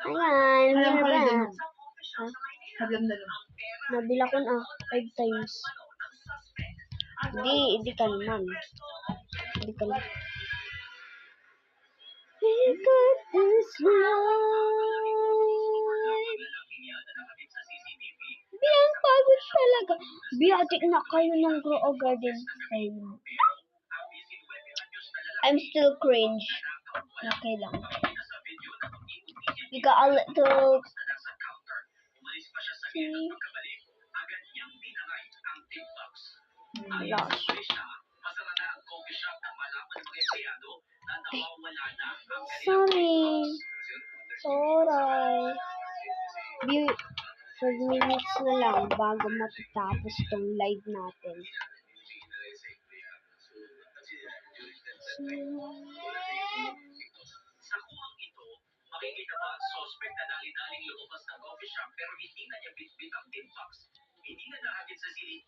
Ayan, Alam ano ko ba? rin mo. Ha? Hadlam na lang. Nabila ko na 5 times. Hindi ka naman. Hindi ka naman. We got this life. Biyang pagod talaga. Biyatik na kayo ng Grow Garden time. I'm still cringe. Okay lang. We got a little... Lost. Sorry. Sorry. 5 minutes na lang bago matatapos tong live natin. Makikita pa ang suspect na dali-daling lumabas ng coffee shop pero hindi na niya bitbit ang tin box. Hindi na nakakit sa silid.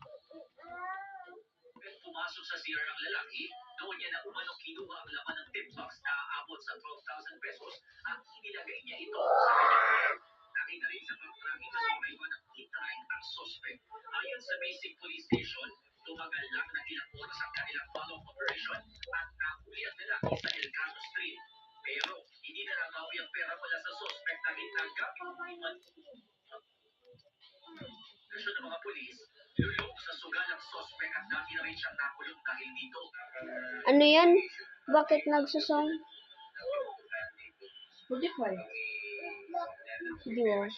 Pumasok sa CR ang lalaki, doon niya na umanong kinuha ang laman ng tip box na aabot sa 12,000 pesos at inilagay niya ito sa kanyang bag. Nakita rin sa pag-tracking na sumaywa ng e-track ang suspect. Ayon sa basic police station, tumagal lang na ilang oras ang kanilang follow-up operation at nahuli ang lalaki sa Elcano Street. Pero hindi na nabawi ang pera mula sa suspect dahil nagkakauman. Kasyon ng mga polis, lulok sa sugal ang suspect at dati na rin siyang nakulong dahil dito. Ano yan? Bakit nagsusong? Spotify. Hindi mo. Eh.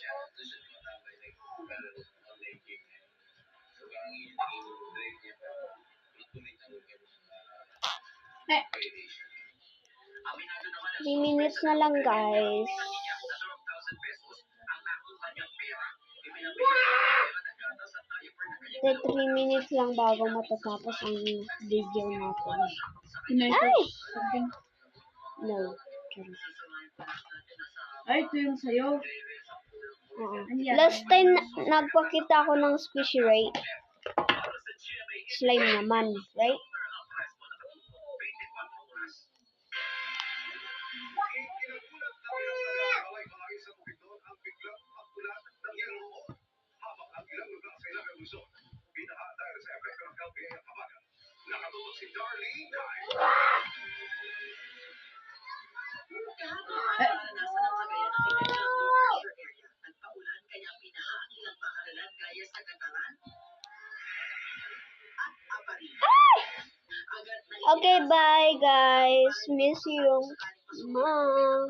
3 minutes na lang, guys. 3 minutes lang bago matatapos ang video natin. Ay! No. Ay, ito yung sayo. Last time nagpakita ako ng squishy ray. Slime naman, right? Okay, bye guys. Miss you, Mom.